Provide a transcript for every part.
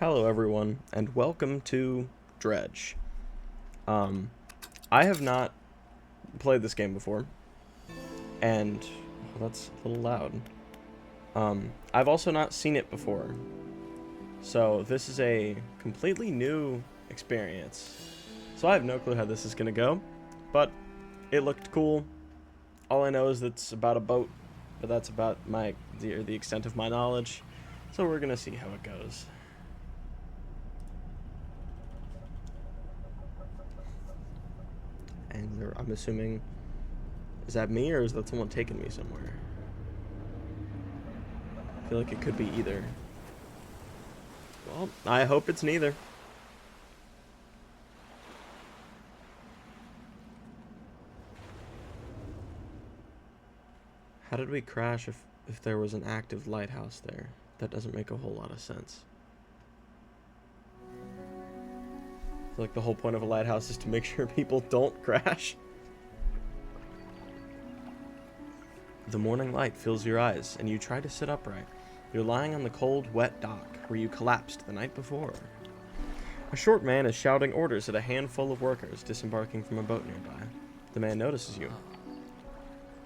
Hello everyone, and welcome to Dredge. I have not played this game before, and that's a little loud. I've also not seen it before, so this is a completely new experience. So I have no clue how this is gonna go, but it looked cool. All I know is that it's about a boat, but that's about the extent of my knowledge. So we're gonna see how it goes. And I'm assuming, is that me or is that someone taking me somewhere? I feel like it could be either. Well, I hope it's neither. How did we crash if there was an active lighthouse there? That doesn't make a whole lot of sense. I feel like the whole point of a lighthouse is to make sure people don't crash. The morning light fills your eyes, and you try to sit upright. You're lying on the cold, wet dock where you collapsed the night before. A short man is shouting orders at a handful of workers disembarking from a boat nearby. The man notices you.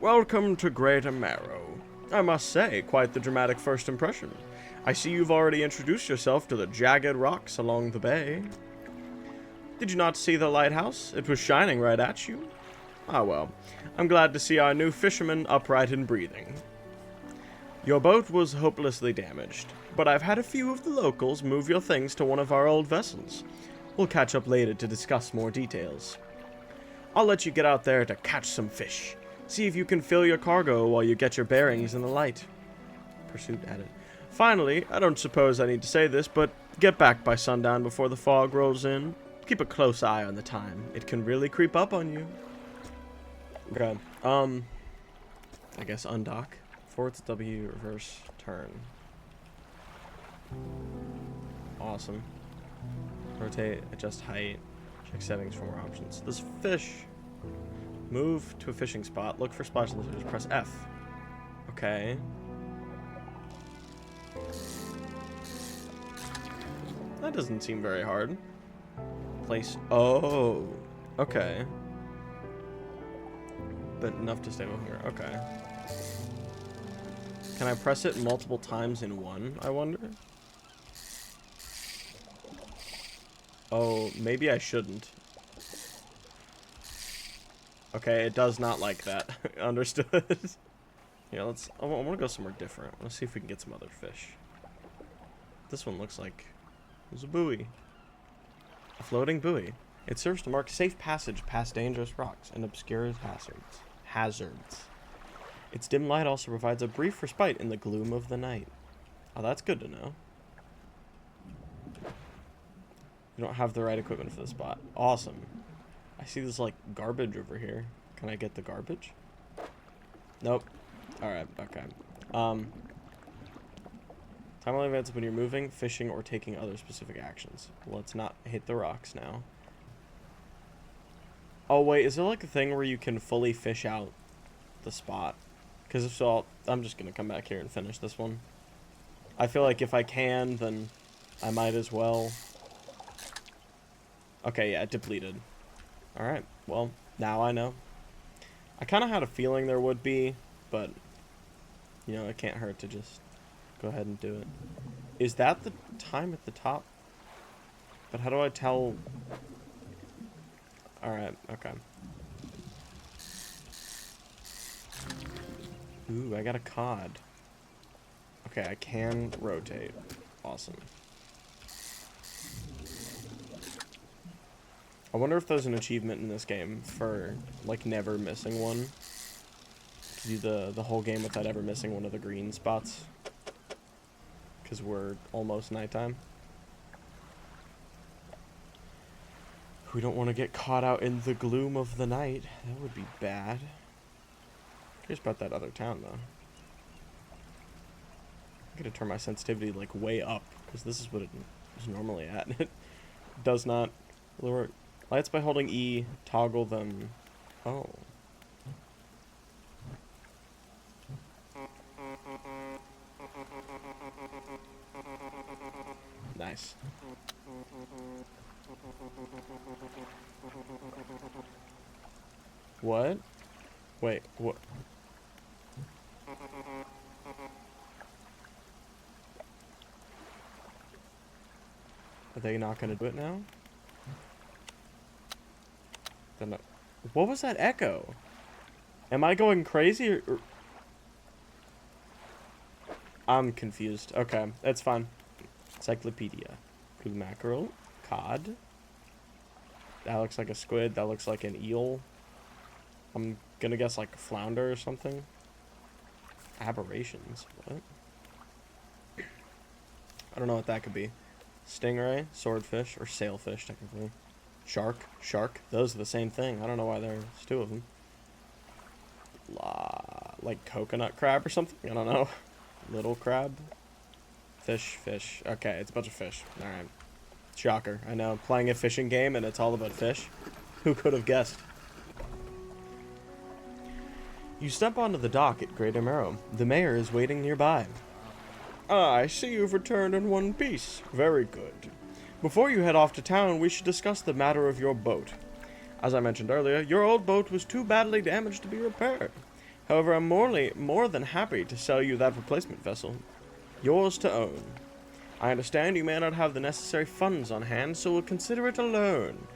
Welcome to Great Amaro. I must say, quite the dramatic first impression. I see you've already introduced yourself to the jagged rocks along the bay. Did you not see the lighthouse? It was shining right at you. Ah well, I'm glad to see our new fisherman upright and breathing. Your boat was hopelessly damaged, but I've had a few of the locals move your things to one of our old vessels. We'll catch up later to discuss more details. I'll let you get out there to catch some fish. See if you can fill your cargo while you get your bearings in the light. Pursuit added. Finally, I don't suppose I need to say this, but get back by sundown before the fog rolls in. Keep a close eye on the time. It can really creep up on you. Okay, I guess undock. Forwards W, reverse, turn. Awesome. Rotate, adjust height, check settings for more options. This fish. Move to a fishing spot. Look for spots in the search. Press F. Okay. That doesn't seem very hard. Place. Oh. Okay. But enough to stay with here. Okay. Can I press it multiple times in one, I wonder? Oh, maybe I shouldn't. Okay, it does not like that. Understood. Yeah, I want to go somewhere different. Let's see if we can get some other fish. This one looks like there's a buoy. A floating buoy. It serves to mark safe passage past dangerous rocks and obscure hazards. Its dim light also provides a brief respite in the gloom of the night. Oh, that's good to know. You don't have the right equipment for the spot. Awesome. I see this, like, garbage over here. Can I get the garbage? Nope. Alright, okay. Time only advances when you're moving, fishing, or taking other specific actions. Let's not hit the rocks now. Oh, wait, is there, like, a thing where you can fully fish out the spot? Because if so, I'm just going to come back here and finish this one. I feel like if I can, then I might as well. Okay, yeah, depleted. Alright, well, now I know. I kind of had a feeling there would be, but, you know, it can't hurt to just go ahead and do it. Is that the time at the top? But how do I tell? Alright, okay. Ooh, I got a cod. Okay, I can rotate. Awesome. I wonder if there's an achievement in this game for, like, never missing one. To do the whole game without ever missing one of the green spots. Because we're almost nighttime. We don't want to get caught out in the gloom of the night. That would be bad. Curious about that other town, though. I'm going to turn my sensitivity, like, way up. Because this is what it is normally at. It does not lower. Lights by holding E, toggle them. Oh. Nice. this. What? Wait, what? Are they not gonna do it now? Then, what was that echo? Am I going crazy or... I'm confused. Okay, that's fine. Encyclopedia. Blue mackerel. Cod. That looks like a squid. That looks like an eel. I'm gonna guess like a flounder or something. Aberrations. What? I don't know what that could be. Stingray, swordfish, or sailfish, technically. Shark. Those are the same thing. I don't know why there's two of them. Like coconut crab or something? I don't know. Little crab. Fish. Okay, it's a bunch of fish. Alright. Shocker. I know. Playing a fishing game and it's all about fish. Who could have guessed? You step onto the dock at Great Amaro. The mayor is waiting nearby. Ah, I see you've returned in one piece. Very good. Before you head off to town, we should discuss the matter of your boat. As I mentioned earlier, your old boat was too badly damaged to be repaired. However, I'm more than happy to sell you that replacement vessel. Yours to own. I understand you may not have the necessary funds on hand, so we'll consider it a loan.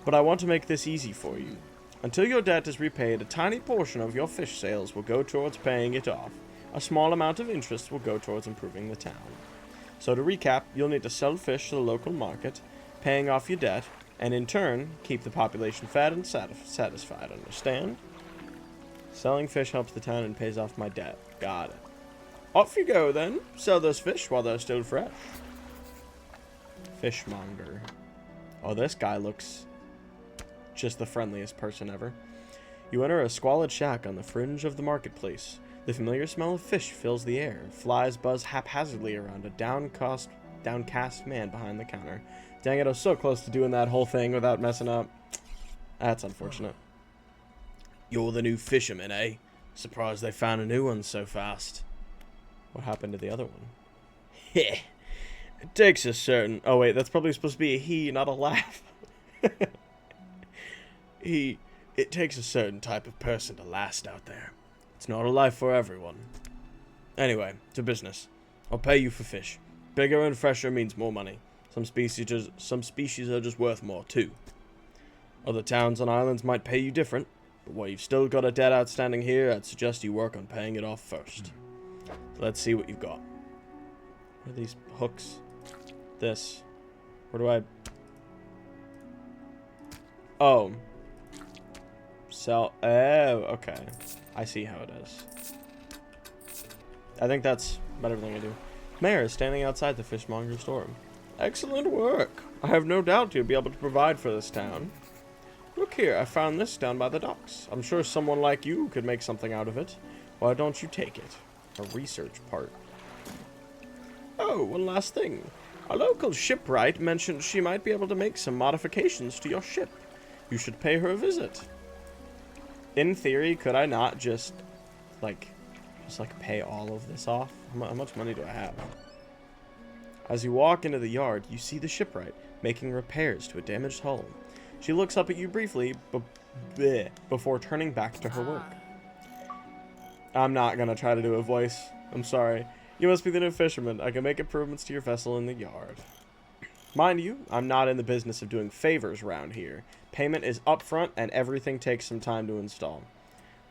But I want to make this easy for you. Until your debt is repaid, a tiny portion of your fish sales will go towards paying it off. A small amount of interest will go towards improving the town. So to recap, you'll need to sell fish to the local market, paying off your debt, and in turn, keep the population fed and satisfied, understand? Selling fish helps the town and pays off my debt. Got it. Off you go then. Sell those fish while they're still fresh. Fishmonger. Oh, this guy looks just the friendliest person ever. You enter a squalid shack on the fringe of the marketplace. The familiar smell of fish fills the air. Flies buzz haphazardly around a downcast man behind the counter. Dang it, I was so close to doing that whole thing without messing up. That's unfortunate. You're the new fisherman, eh? Surprised they found a new one so fast. What happened to the other one? Heh. It takes a certain... Oh, wait, that's probably supposed to be a he, not a laugh. It takes a certain type of person to last out there. It's not a life for everyone. Anyway, to business. I'll pay you for fish. Bigger and fresher means more money. Some species are just worth more, too. Other towns and islands might pay you different, but while you've still got a debt outstanding here, I'd suggest you work on paying it off first. So let's see what you've got. What are these hooks? This. Where do I... Oh. Sell... Oh, okay. I see how it is. I think that's about everything I do. Mayor is standing outside the fishmonger store. Excellent work. I have no doubt you'll be able to provide for this town. Look here, I found this down by the docks. I'm sure someone like you could make something out of it. Why don't you take it? A research part. Oh, one last thing. A local shipwright mentioned she might be able to make some modifications to your ship. You should pay her a visit. In theory, could I not just pay all of this off? How much money do I have? As you walk into the yard, you see the shipwright making repairs to a damaged hull. She looks up at you briefly, before turning back to her work. I'm not gonna try to do a voice. I'm sorry. You must be the new fisherman. I can make improvements to your vessel in the yard. Mind you, I'm not in the business of doing favors around here. Payment is upfront, and everything takes some time to install.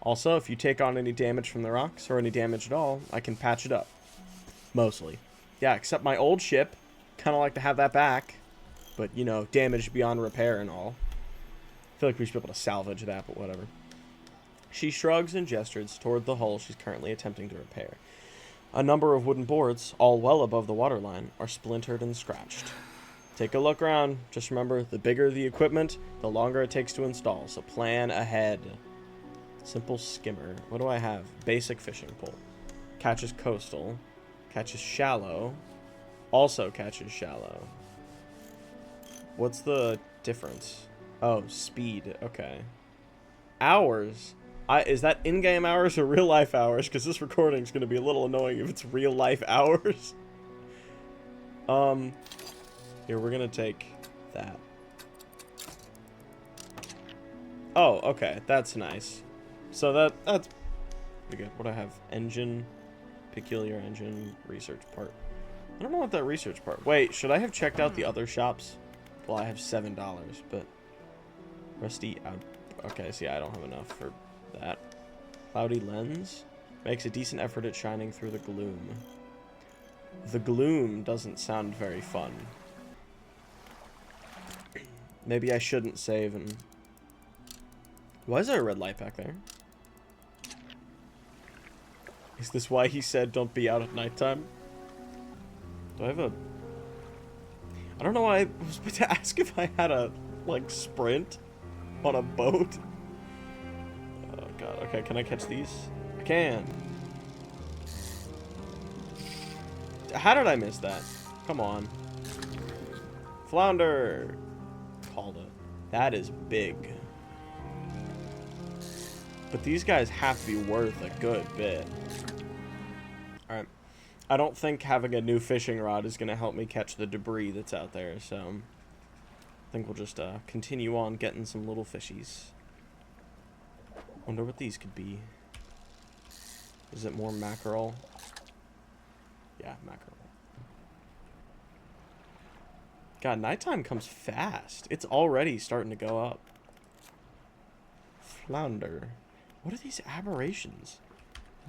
Also, if you take on any damage from the rocks, or any damage at all, I can patch it up. Mostly. Yeah, except my old ship. Kind of like to have that back. But, you know, damaged beyond repair and all. I feel like we should be able to salvage that, but whatever. She shrugs and gestures toward the hull she's currently attempting to repair. A number of wooden boards, all well above the waterline, are splintered and scratched. Take a look around. Just remember, the bigger the equipment, the longer it takes to install, so plan ahead. Simple skimmer. What do I have? Basic fishing pole. Catches coastal. Catches shallow. Also catches shallow. What's the difference? Oh, speed. Okay. Hours. Is that in-game hours or real-life hours? Because this recording is going to be a little annoying if it's real-life hours. Here, we're gonna take that. Oh, okay. That's nice. So that's pretty good. What do I have? Engine, peculiar engine, research part. I don't know what that research part. Wait, should I have checked out the other shops? Well, I have $7, but rusty out. Okay, see, I don't have enough for that. Cloudy lens makes a decent effort at shining through the gloom. The gloom doesn't sound very fun. Maybe I shouldn't save and... Why is there a red light back there? Is this why he said don't be out at nighttime? Do I have a... I don't know why I was about to ask if I had a, like, sprint on a boat. Oh, God. Okay, can I catch these? I can. How did I miss that? Come on. Flounder. Called it. That is big. But these guys have to be worth a good bit. Alright. I don't think having a new fishing rod is going to help me catch the debris that's out there, so I think we'll just continue on getting some little fishies. Wonder what these could be. Is it more mackerel? Yeah, mackerel. God, nighttime comes fast. It's already starting to go up. Flounder. What are these aberrations?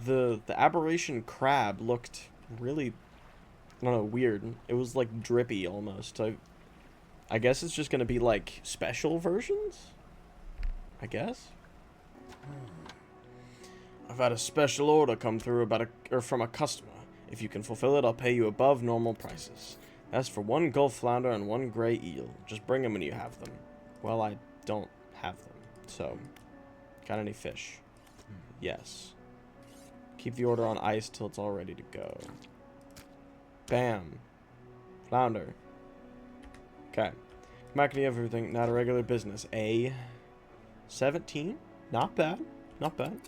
The aberration crab looked really, I don't know, weird. It was like drippy almost. I guess it's just gonna be like special versions? I guess? I've had a special order come through from a customer. If you can fulfill it, I'll pay you above normal prices. That's for 1 gulf flounder and 1 gray eel. Just bring them when you have them. Well, I don't have them, so... Got any fish? Yes. Keep the order on ice till it's all ready to go. Bam. Flounder. Okay. Come back to everything. Not a regular business. A 17? Not bad. Not bad.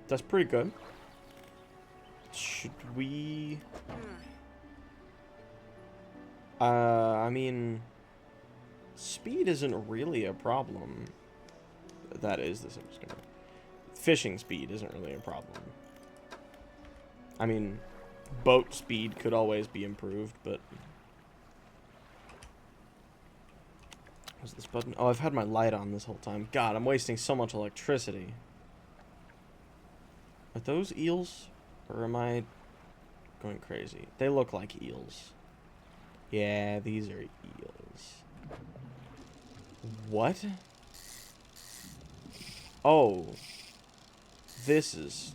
That's pretty good. Should we... I mean... Speed isn't really a problem. That is this. I'm just gonna... Fishing speed isn't really a problem. I mean, boat speed could always be improved, but... What's this button? Oh, I've had my light on this whole time. God, I'm wasting so much electricity. Are those eels? Or am I going crazy? They look like eels. Yeah, these are eels. What? Oh. This is...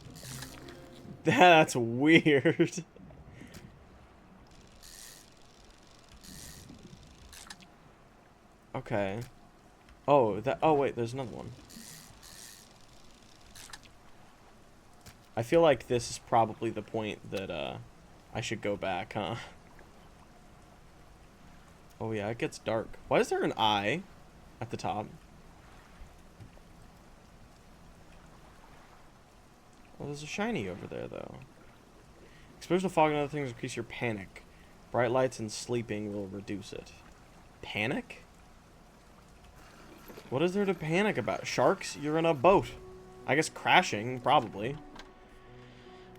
That's weird. Okay. Oh, that... Oh, wait, there's another one. I feel like this is probably the point that, I should go back, huh? Oh, yeah, it gets dark. Why is there an eye at the top? Well, there's a shiny over there, though. Exposure to fog and other things increase your panic. Bright lights and sleeping will reduce it. Panic? What is there to panic about? Sharks? You're in a boat. I guess crashing, probably.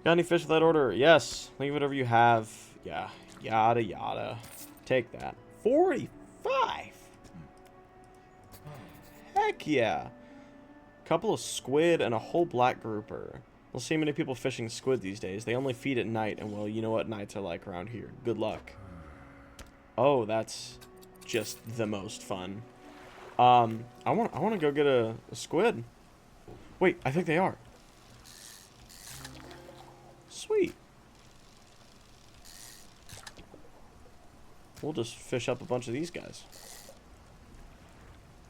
Got any fish with that order? Yes. Leave whatever you have. Yeah. Yada, yada. Take that. 45! Heck yeah. Couple of squid and a whole black grouper. We'll see many people fishing squid these days. They only feed at night, and well, you know what nights are like around here. Good luck. Oh, that's just the most fun. I want to go get a squid. Wait, I think they are. Sweet. We'll just fish up a bunch of these guys.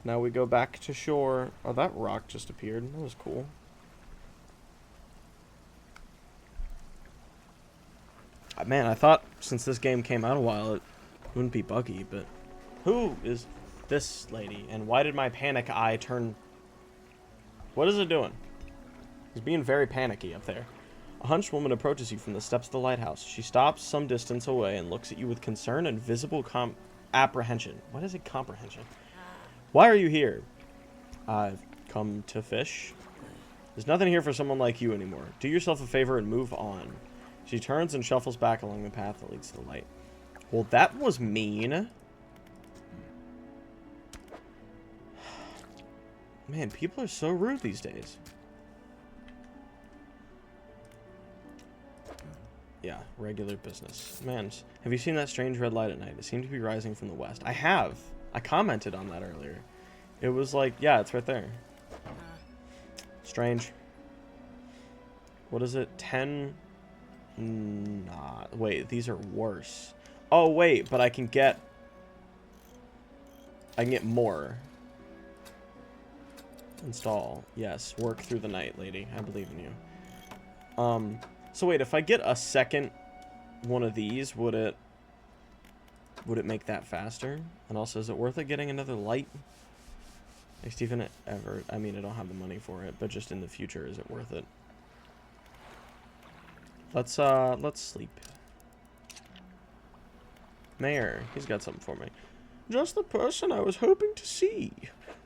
Now we go back to shore. Oh, that rock just appeared. That was cool. Man, I thought since this game came out a while, it wouldn't be buggy, but... Who is this lady? And why did my panic eye turn... What is it doing? He's being very panicky up there. A hunched woman approaches you from the steps of the lighthouse. She stops some distance away and looks at you with concern and visible apprehension. What is it? Comprehension. Why are you here? I've come to fish. There's nothing here for someone like you anymore. Do yourself a favor and move on. She turns and shuffles back along the path that leads to the light. Well, that was mean. Man, people are so rude these days. Yeah, regular business. Man, have you seen that strange red light at night? It seemed to be rising from the west. I have. I commented on that earlier. It was like, yeah, it's right there. Strange. What is it? 10? Nah. Wait, these are worse. Oh, wait, but I can get more. Install. Yes, work through the night, lady. I believe in you. So wait, if I get a second one of these, would it make that faster? And also, is it worth it getting another light? Like, Stephen, ever? I mean, I don't have the money for it, but just in the future, is it worth it? Let's sleep. Mayor, he's got something for me. Just the person I was hoping to see.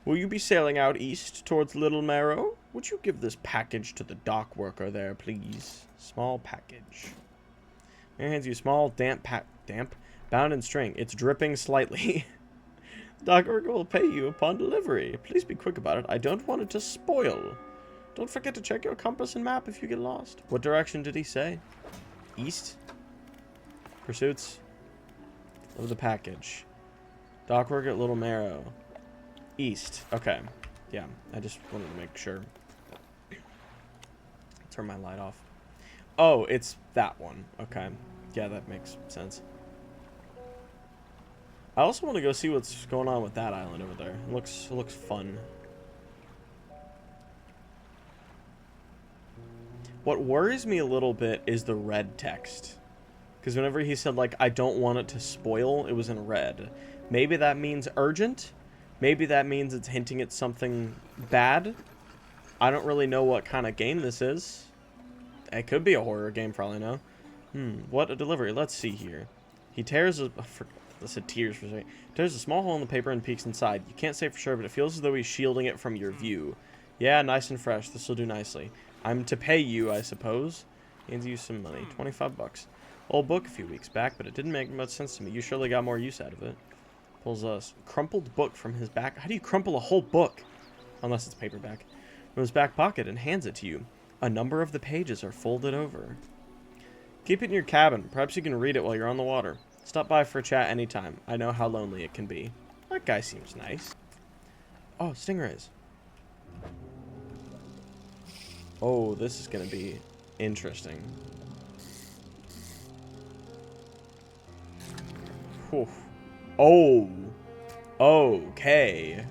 Will you be sailing out east towards Little Marrow? Would you give this package to the dock worker there, please? Small package. Mayor hands you a small, damp, bound in string. It's dripping slightly. Dock worker will pay you upon delivery. Please be quick about it. I don't want it to spoil. Don't forget to check your compass and map if you get lost. What direction did he say? East? Pursuits of the package. Dock worker at Little Marrow. East. Okay. Yeah, I just wanted to make sure. Turn my light off. Oh, it's that one. Okay. Yeah, that makes sense. I also want to go see what's going on with that island over there. It looks fun. What worries me a little bit is the red text. Because whenever he said, like, I don't want it to spoil, it was in red. Maybe that means urgent. Maybe that means it's hinting at something bad. I don't really know what kind of game this is. It could be a horror game, for all I know. What a delivery. Let's see here. He tears a... I said tears for a second. Tears a small hole in the paper and peeks inside. You can't say for sure, but it feels as though he's shielding it from your view. Yeah, nice and fresh. This will do nicely. I'm to pay you, I suppose. Hands you some money. 25 bucks. Old book a few weeks back, but it didn't make much sense to me. You surely got more use out of it. Pulls a crumpled book from his back. How do you crumple a whole book? Unless it's paperback. From his back pocket and hands it to you. A number of the pages are folded over. Keep it in your cabin. Perhaps you can read it while you're on the water. Stop by for a chat anytime. I know how lonely it can be. That guy seems nice. Oh, stingrays. Oh, this is going to be interesting. Whew. Oh. Okay.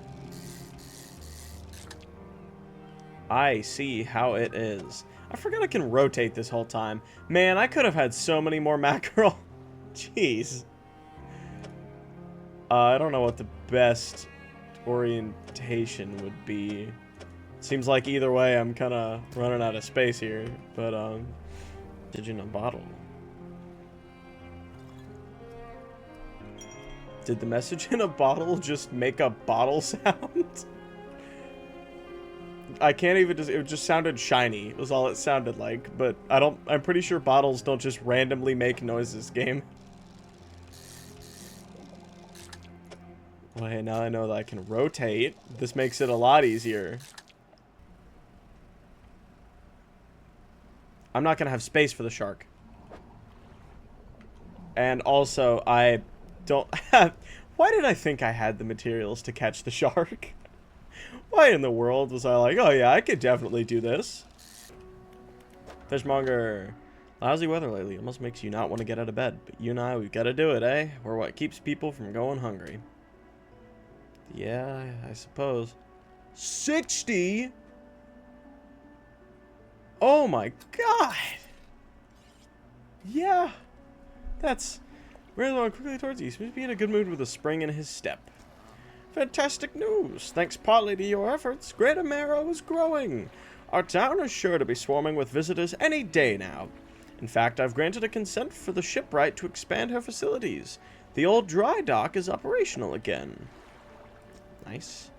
I see how it is. I forgot I can rotate this whole time. Man, I could have had so many more mackerel. Jeez. I don't know what the best orientation would be. Seems like either way I'm kind of running out of space here. But, did you know bottle? Did the message in a bottle just make a bottle sound? I can't even just, it just sounded shiny was all it sounded like, but I'm pretty sure bottles don't just randomly make noises, game. Well, hey, now I know that I can rotate. This makes it a lot easier. I'm not gonna have space for the shark. And also, I don't have... Why did I think I had the materials to catch the shark? Why in the world was I like, oh yeah, I could definitely do this? Fishmonger. Lousy weather lately almost makes you not want to get out of bed. But you and I, we've got to do it, eh? We're what keeps people from going hungry. Yeah, I suppose. 60? Oh my god! Yeah. That's... We're going quickly towards you. He seems to be in a good mood with a spring in his step. Fantastic news! Thanks partly to your efforts, Greater Marrow is growing. Our town is sure to be swarming with visitors any day now. In fact, I've granted a consent for the shipwright to expand her facilities. The old dry dock is operational again. Nice.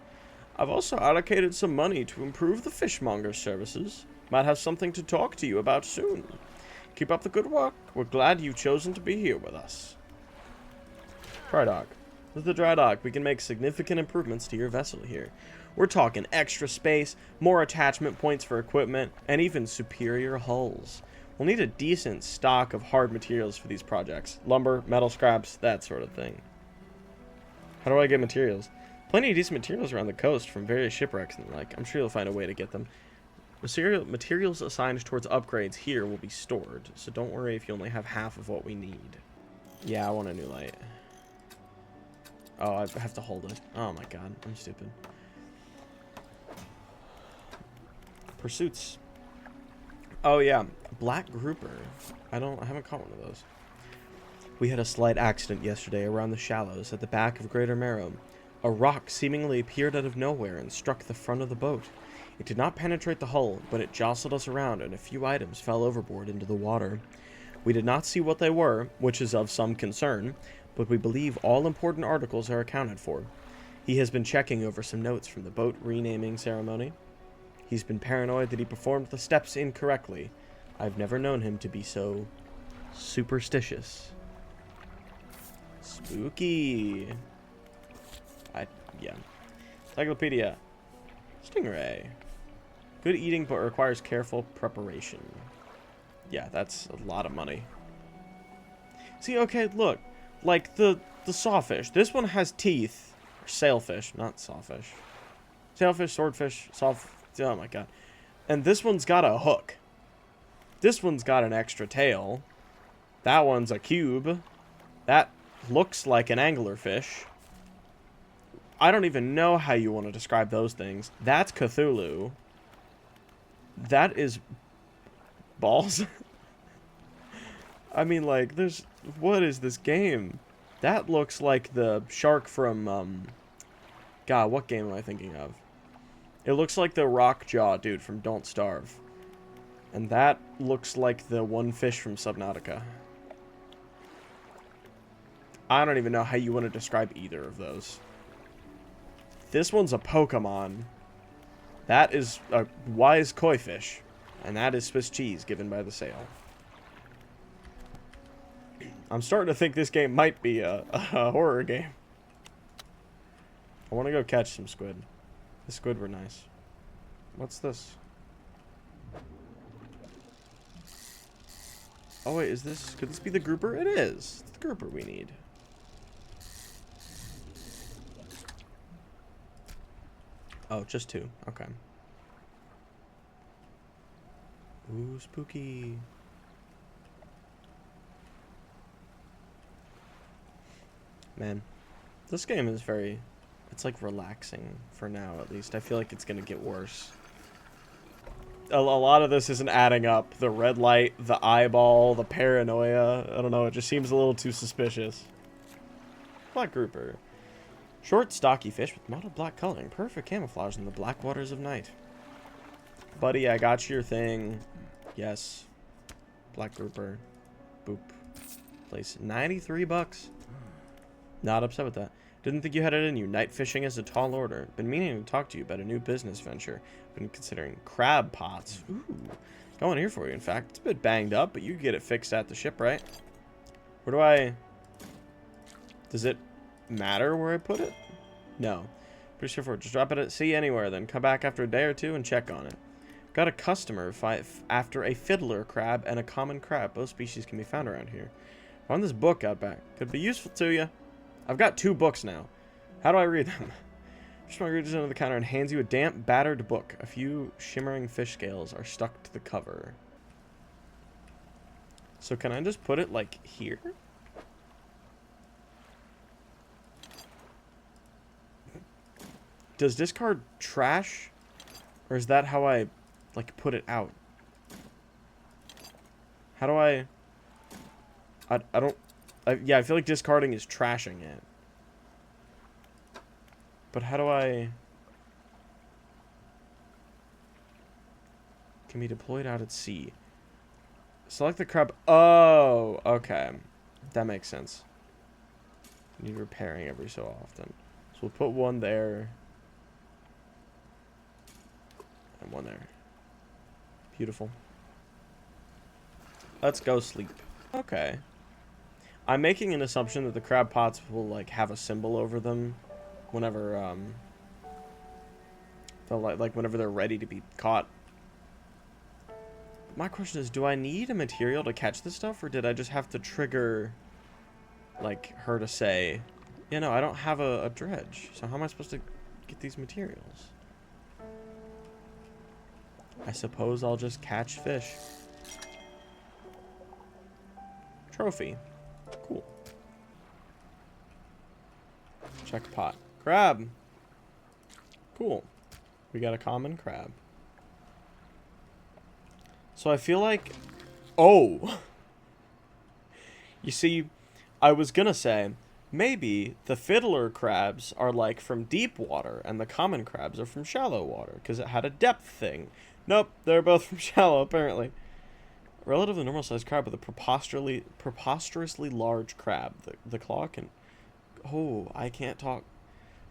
I've also allocated some money to improve the fishmonger services. Might have something to talk to you about soon. Keep up the good work. We're glad you've chosen to be here with us. Dry dock. With the dry dock, we can make significant improvements to your vessel here. We're talking extra space, more attachment points for equipment, and even superior hulls. We'll need a decent stock of hard materials for these projects. Lumber, metal scraps, that sort of thing. How do I get materials? Plenty of decent materials around the coast from various shipwrecks and the like. I'm sure you'll find a way to get them. Materials assigned towards upgrades here will be stored, so don't worry if you only have half of what we need. Yeah, I want a new light. Oh, I have to hold it. Oh my god, I'm stupid. Pursuits. Oh yeah, black grouper. I haven't caught one of those. We had a slight accident yesterday around the shallows at the back of Greater Marrow. A rock seemingly appeared out of nowhere and struck the front of the boat. It did not penetrate the hull, but it jostled us around and a few items fell overboard into the water. We did not see what they were, which is of some concern, but we believe all important articles are accounted for. He has been checking over some notes from the boat renaming ceremony. He's been paranoid that he performed the steps incorrectly. I've never known him to be so superstitious. Spooky. Yeah. Encyclopedia. Stingray. Good eating, but requires careful preparation. Yeah, that's a lot of money. See, okay, look. Like the sawfish. This one has teeth. Or sailfish, not sawfish. Sailfish, swordfish, oh my god. And this one's got a hook. This one's got an extra tail. That one's a cube. That looks like an anglerfish. I don't even know how you want to describe those things. That's Cthulhu. That is balls. I mean, like, what is this game? That looks like the shark from, God, what game am I thinking of? It looks like the rock jaw dude from Don't Starve. And that looks like the one fish from Subnautica. I don't even know how you want to describe either of those. This one's a Pokemon. That is a wise koi fish. And that is Swiss cheese given by the sail. I'm starting to think this game might be a horror game. I want to go catch some squid. The squid were nice. What's this? Oh wait, could this be the grouper? It is. It's the grouper we need. Oh, just two. Okay. Ooh, spooky. Man, this game is it's like relaxing for now, at least. I feel like it's gonna get worse. A lot of this isn't adding up. The red light, the eyeball, the paranoia. I don't know, it just seems a little too suspicious. Black grouper. Short, stocky fish with mottled black coloring. Perfect camouflage in the black waters of night. Buddy, I got your thing. Yes. Black grouper. Boop. Place 93 bucks. Not upset with that. Didn't think you had it in you. Night fishing is a tall order. Been meaning to talk to you about a new business venture. Been considering crab pots. Ooh. Going here for you, in fact. It's a bit banged up, but you can get it fixed at the ship, right? Where do I... Does it matter where I put it? No. Pretty straightforward. Just drop it at sea anywhere, then come back after a day or two and check on it. Got a customer after a fiddler crab and a common crab. Both species can be found around here. Found this book out back. Could be useful to you. I've got 2 books now. How do I read them? Fishmonger reaches under the counter and hands you a damp, battered book. A few shimmering fish scales are stuck to the cover. So can I just put it, like, here? Does discard trash? Or is that how I, like, put it out? How do I don't... yeah, I feel like discarding is trashing it. But how do I... Can be deployed out at sea. Select the crab... Oh, okay. That makes sense. Need repairing every so often. So we'll put one there. And one there. Beautiful. Let's go sleep. Okay. I'm making an assumption that the crab pots will, like, have a symbol over them whenever, they'll, like, whenever they're ready to be caught. My question is, do I need a material to catch this stuff, or did I just have to trigger, like, her to say, you know, I don't have a dredge, so how am I supposed to get these materials? I suppose I'll just catch fish. Trophy. Cool. Check pot. Crab. Cool. We got a common crab. So I feel like... Oh! You see, I was gonna say, maybe the fiddler crabs are like from deep water and the common crabs are from shallow water because it had a depth thing. Nope, they're both from shallow apparently. Relatively normal sized crab with a preposterously large crab. The claw can... Oh, I can't talk.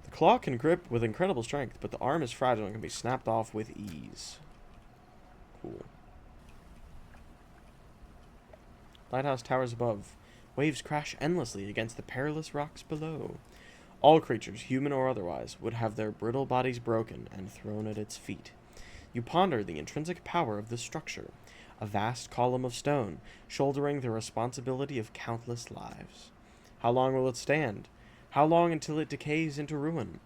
The claw can grip with incredible strength, but the arm is fragile and can be snapped off with ease. Cool. Lighthouse towers above. Waves crash endlessly against the perilous rocks below. All creatures, human or otherwise, would have their brittle bodies broken and thrown at its feet. You ponder the intrinsic power of this structure, a vast column of stone, shouldering the responsibility of countless lives. How long will it stand? How long until it decays into ruin?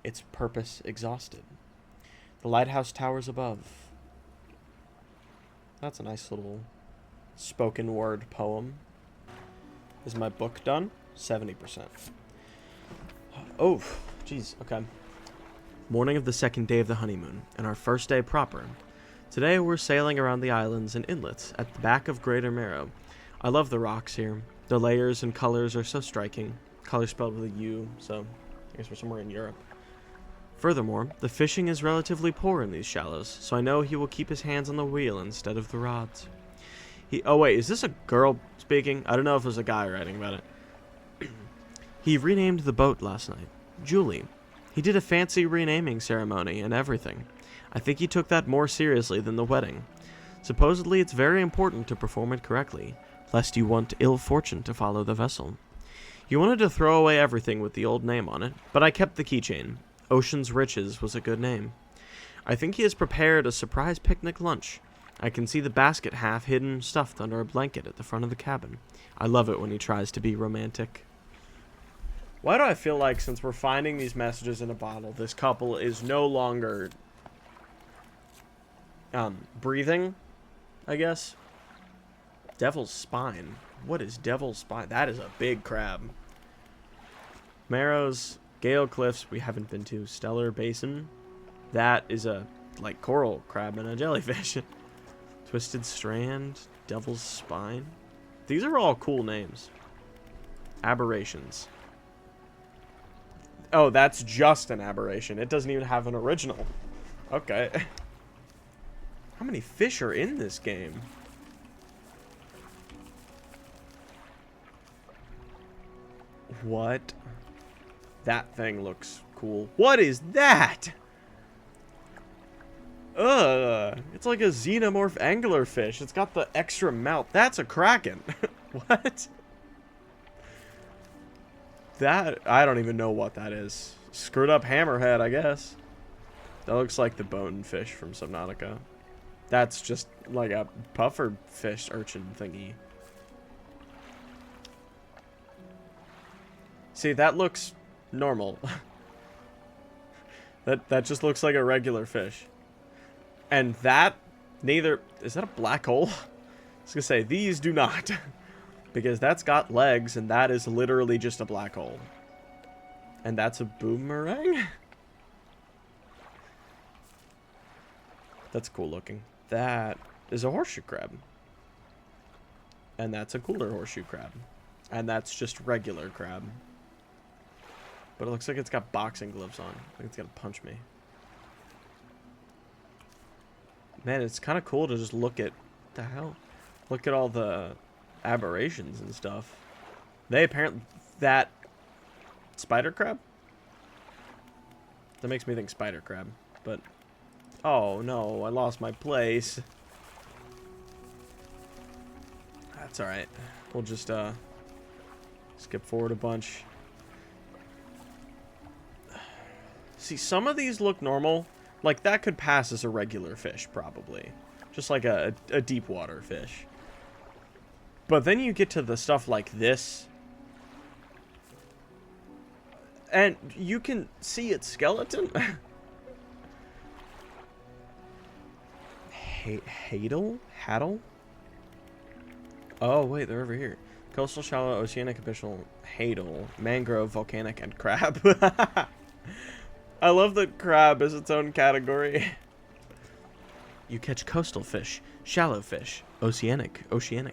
Its purpose exhausted. The lighthouse towers above. That's a nice little spoken word poem. Is my book done? 70%. Oh, jeez, okay. Morning of the second day of the honeymoon, and our first day proper. Today we're sailing around the islands and inlets at the back of Greater Marrow. I love the rocks here. The layers and colors are so striking. Color spelled with a U, so I guess we're somewhere in Europe. Furthermore, the fishing is relatively poor in these shallows, so I know he will keep his hands on the wheel instead of the rods. Oh wait, is this a girl speaking? I don't know if it was a guy writing about it. He renamed the boat last night. Julie. He did a fancy renaming ceremony and everything. I think he took that more seriously than the wedding. Supposedly it's very important to perform it correctly, lest you want ill fortune to follow the vessel. He wanted to throw away everything with the old name on it, but I kept the keychain. Ocean's Riches was a good name. I think he has prepared a surprise picnic lunch. I can see the basket half hidden, stuffed under a blanket at the front of the cabin. I love it when he tries to be romantic. Why do I feel like since we're finding these messages in a bottle, this couple is no longer breathing, I guess? Devil's Spine. What is Devil's Spine? That is a big crab. Marrows, Gale Cliffs, we haven't been to. Stellar Basin. That is a, like, coral crab and a jellyfish. Twisted Strand, Devil's Spine. These are all cool names. Aberrations. Oh, that's just an aberration. It doesn't even have an original. Okay. How many fish are in this game? What? That thing looks cool. What is that? Ugh. It's like a xenomorph anglerfish. It's got the extra mouth. That's a kraken. What? That, I don't even know what that is. Screwed up hammerhead, I guess. That looks like the bone fish from Subnautica. That's just like a puffer fish urchin thingy. See, that looks normal. That just looks like a regular fish. And that, neither, is that a black hole? I was gonna say, these do not. Because that's got legs, and that is literally just a black hole. And that's a boomerang? That's cool looking. That is a horseshoe crab. And that's a cooler horseshoe crab. And that's just regular crab. But it looks like it's got boxing gloves on. I think it's gonna punch me. Man, it's kind of cool to just look at... What the hell? Look at all the aberrations and stuff. They apparently... That Spider crab? That makes me think spider crab, but... Oh, no, I lost my place. That's alright. We'll just, skip forward a bunch. See, some of these look normal. Like, that could pass as a regular fish, probably. Just like a deep water fish. But then you get to the stuff like this. And you can see its skeleton. Haddle? Oh, wait, they're over here. Coastal, shallow, oceanic, abyssal, hadal, mangrove, volcanic, and crab. I love that crab is its own category. You catch coastal fish, shallow fish, oceanic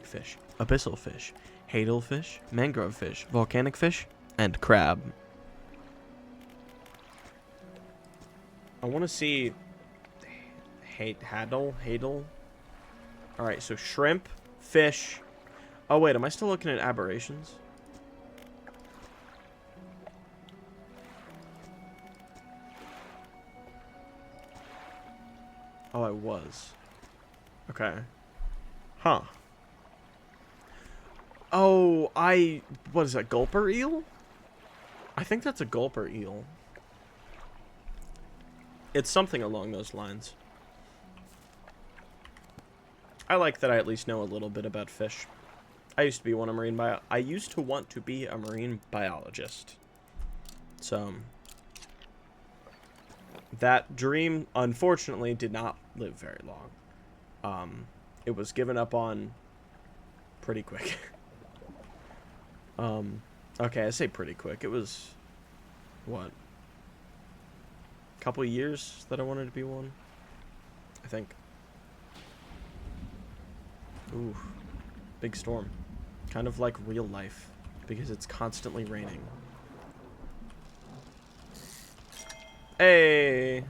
fish, abyssal fish, hadal fish, mangrove fish, volcanic fish, and crab. I want to see hadal. Alright, so shrimp, fish. Oh, wait, am I still looking at aberrations? Oh, I was. Okay. Huh. Oh, what is that, gulper eel? I think that's a gulper eel. It's something along those lines. I like that I at least know a little bit about fish. I used to be I used to want to be a marine biologist. So that dream, unfortunately, did not live very long. It was given up on pretty quick. Okay, I say pretty quick. It was, what? A couple of years that I wanted to be one, I think. Ooh, big storm. Kind of like real life, because it's constantly raining. Hey!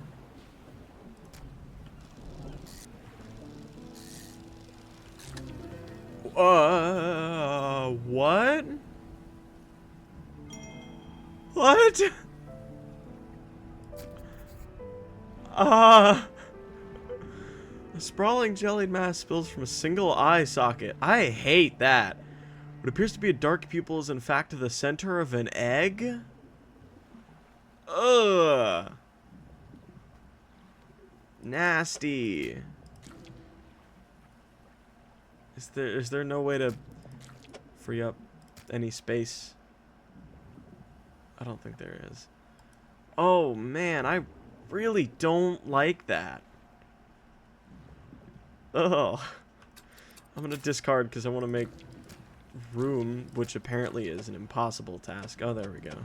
What? What? A sprawling jellied mass spills from a single eye socket. I hate that. What appears to be a dark pupil is in fact the center of an egg? Ugh. Nasty. Is there no way to free up any space? I don't think there is. Oh man, I really don't like that. Ugh. I'm gonna discard because I want to make room, which apparently is an impossible task. Oh, there we go.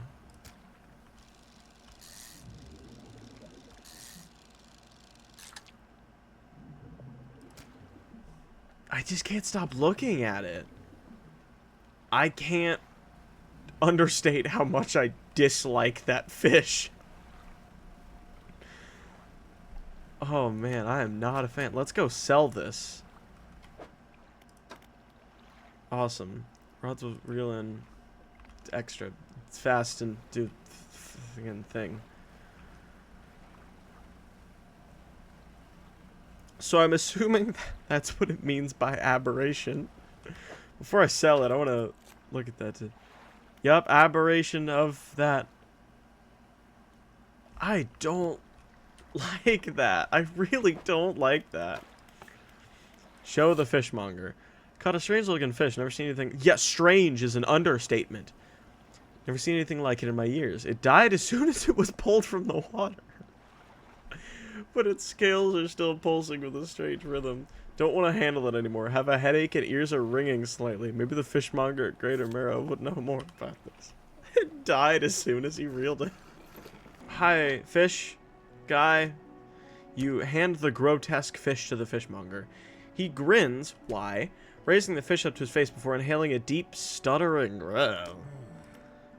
I just can't stop looking at it. I can't understate how much I dislike that fish. Oh man, I am not a fan. Let's go sell this. Awesome. Rods will reel in extra. It's fast and do thing. So I'm assuming that's what it means by aberration. Before I sell it, I want to look at that too. Yup, aberration of that. I don't like that. I really don't like that. Show the fishmonger. Caught a strange looking fish. Never seen anything. Yeah, strange is an understatement. Never seen anything like it in my years. It died as soon as it was pulled from the water. But its scales are still pulsing with a strange rhythm. Don't want to handle it anymore. Have a headache and ears are ringing slightly. Maybe the fishmonger at Greater Marrow would know more about this. It died as soon as he reeled it. Hi, fish guy. You hand the grotesque fish to the fishmonger. He grins. Why? Raising the fish up to his face before inhaling a deep, stuttering growl.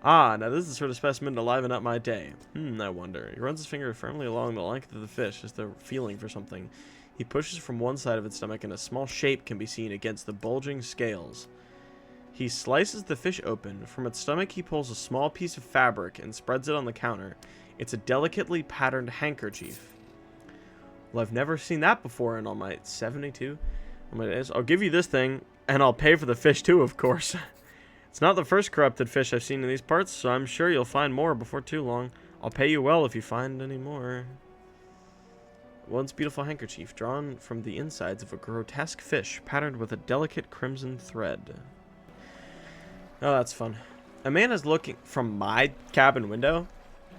Ah, now this is the sort of specimen to liven up my day. I wonder. He runs his finger firmly along the length of the fish as though feeling for something. He pushes from one side of its stomach and a small shape can be seen against the bulging scales. He slices the fish open. From its stomach, he pulls a small piece of fabric and spreads it on the counter. It's a delicately patterned handkerchief. Well, I've never seen that before in all my 72. I'll give you this thing, and I'll pay for the fish too, of course. It's not the first corrupted fish I've seen in these parts, so I'm sure you'll find more before too long. I'll pay you well if you find any more. Once beautiful handkerchief drawn from the insides of a grotesque fish patterned with a delicate crimson thread. Oh, that's fun. A man is looking from my cabin window.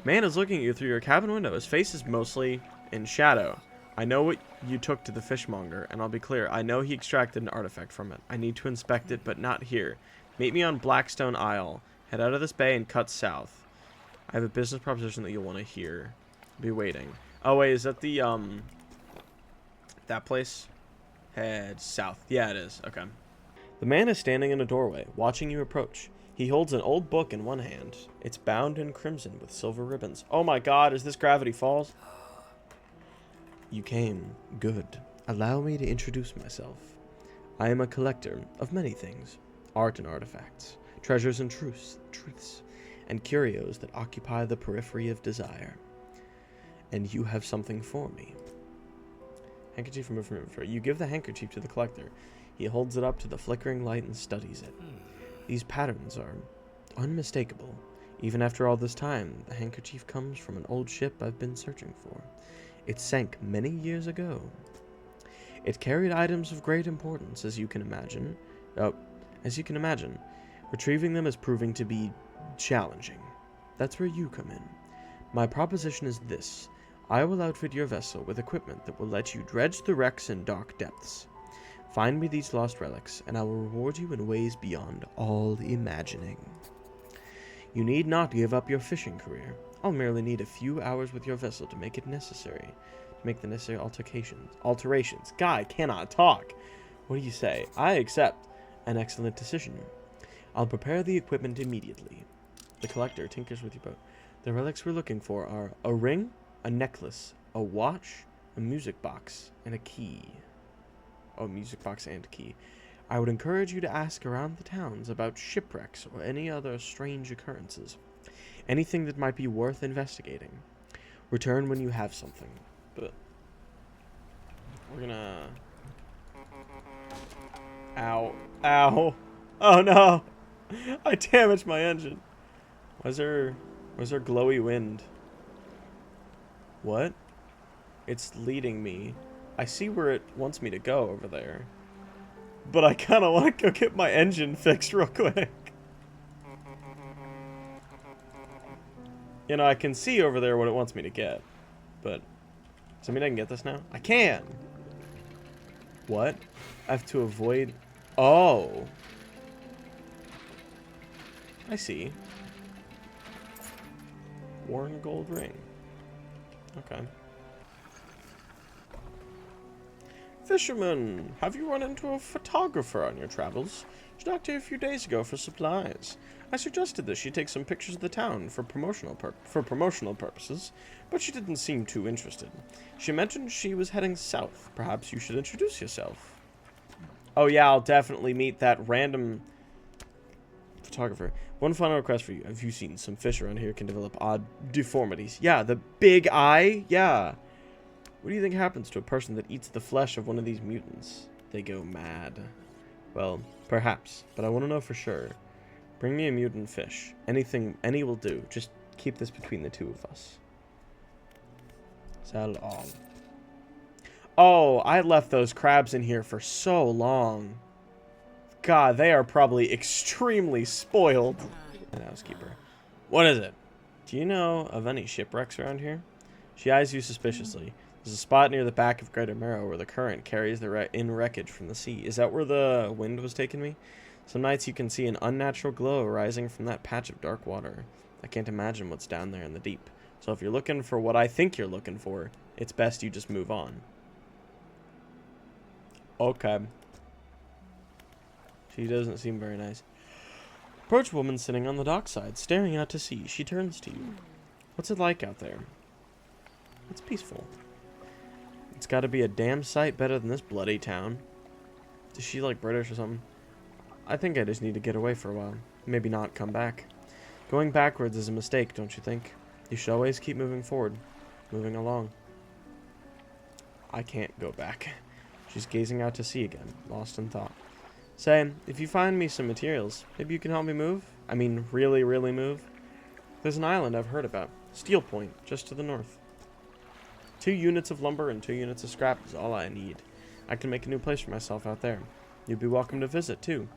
A man is looking at you through your cabin window. His face is mostly in shadow. I know what you took to the fishmonger, and I'll be clear. I know he extracted an artifact from it. I need to inspect it, but not here. Meet me on Blackstone Isle. Head out of this bay and cut south. I have a business proposition that you'll want to hear. Be waiting. Oh, wait, is that the, that place? Head south. Yeah, it is. Okay. The man is standing in a doorway, watching you approach. He holds an old book in one hand. It's bound in crimson with silver ribbons. Oh my god, is this Gravity Falls? You came. Good. Allow me to introduce myself. I am a collector of many things. Art and artifacts, treasures and truths, and curios that occupy the periphery of desire. And you have something for me. Handkerchief removed from inventory. You give the handkerchief to the collector. He holds it up to the flickering light and studies it. These patterns are unmistakable. Even after all this time, the handkerchief comes from an old ship I've been searching for. It sank many years ago. It carried items of great importance, as you can imagine. Retrieving them is proving to be challenging. That's where you come in. My proposition is this. I will outfit your vessel with equipment that will let you dredge the wrecks in dark depths. Find me these lost relics, and I will reward you in ways beyond all imagining. You need not give up your fishing career. I'll merely need a few hours with your vessel to make the necessary alterations. Guy cannot talk. What do you say? I accept. An excellent decision. I'll prepare the equipment immediately. The collector tinkers with your boat. The relics we're looking for are a ring, a necklace, a watch, a music box, and a key. Oh, music box and key. I would encourage you to ask around the towns about shipwrecks or any other strange occurrences. Anything that might be worth investigating. Return when you have something. But we're gonna... Ow. Ow. Oh no! I damaged my engine. Why's there glowy wind? What? It's leading me. I see where it wants me to go over there. But I kind of want to go get my engine fixed real quick. You know, I can see over there what it wants me to get. But, does that mean I can get this now? I can! What? I have to avoid... Oh! I see. Worn gold ring. Okay. Fisherman, have you run into a photographer on your travels? She docked here a few days ago for supplies. I suggested that she take some pictures of the town for promotional purposes, but she didn't seem too interested. She mentioned she was heading south. Perhaps you should introduce yourself. Oh yeah, I'll definitely meet that random photographer. One final request for you. Have you seen some fish around here can develop odd deformities? Yeah, the big eye? Yeah. What do you think happens to a person that eats the flesh of one of these mutants? They go mad. Well, perhaps, but I want to know for sure. Bring me a mutant fish. Any will do. Just keep this between the two of us. Sell all. Oh, I left those crabs in here for so long. God, they are probably extremely spoiled. An housekeeper. What is it? Do you know of any shipwrecks around here? She eyes you suspiciously. There's a spot near the back of Greater Marrow where the current carries the wreckage from the sea. Is that where the wind was taking me? Some nights you can see an unnatural glow rising from that patch of dark water. I can't imagine what's down there in the deep. So if you're looking for what I think you're looking for, it's best you just move on. Okay. She doesn't seem very nice. Approach a woman sitting on the dockside, staring out to sea. She turns to you. What's it like out there? It's peaceful. It's got to be a damn sight better than this bloody town. Is she like British or something? I think I just need to get away for a while. Maybe not come back. Going backwards is a mistake, don't you think? You should always keep moving forward. Moving along. I can't go back. She's gazing out to sea again, lost in thought. Say, if you find me some materials, maybe you can help me move? I mean, really, really move? There's an island I've heard about. Steel Point, just to the north. 2 units of lumber and 2 units of scrap is all I need. I can make a new place for myself out there. You'd be welcome to visit, too.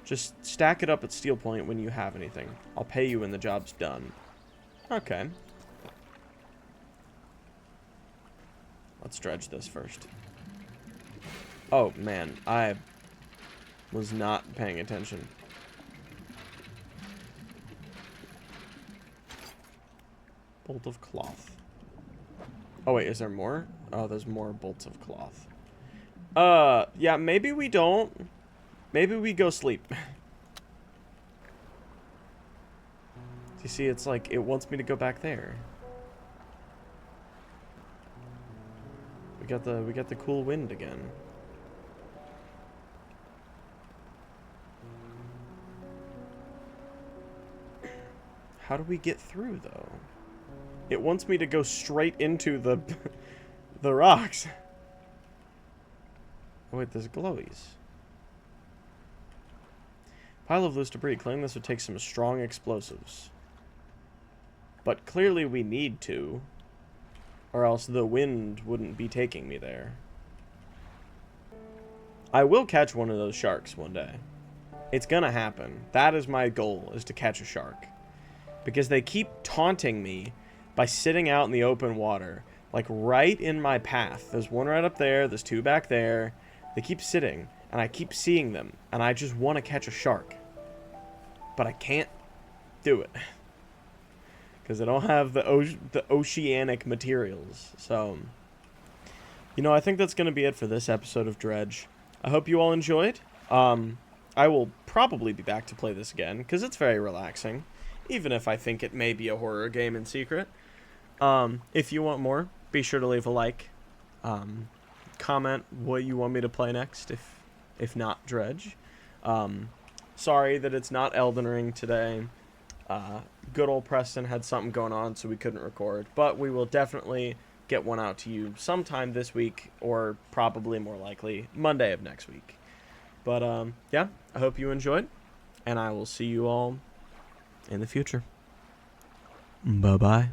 Just stack it up at Steel Point when you have anything. I'll pay you when the job's done. Okay. Let's dredge this first. Oh, man. I was not paying attention. Bolt of cloth. Oh, wait. Is there more? Oh, there's more bolts of cloth. Yeah, maybe we don't. Maybe we go sleep. You see, it's like, it wants me to go back there. We got the cool wind again. How do we get through, though? It wants me to go straight into the the rocks. Oh, wait, there's glowies. Pile of loose debris. Claim this would take some strong explosives. But clearly we need to, or else the wind wouldn't be taking me there. I will catch one of those sharks one day. It's gonna happen. That is my goal, is to catch a shark. Because they keep taunting me by sitting out in the open water, like right in my path. There's one right up there, there's 2 back there. They keep sitting, and I keep seeing them, and I just want to catch a shark. But I can't do it. Because I don't have the oceanic materials. So, you know, I think that's going to be it for this episode of Dredge. I hope you all enjoyed. I will probably be back to play this again, because it's very relaxing. Even if I think it may be a horror game in secret. If you want more, be sure to leave a like. Comment what you want me to play next, if not Dredge. Sorry that it's not Elden Ring today. Good old Preston had something going on, so we couldn't record. But we will definitely get one out to you sometime this week, or probably more likely Monday of next week. But, yeah, I hope you enjoyed, and I will see you all in the future. Bye-bye.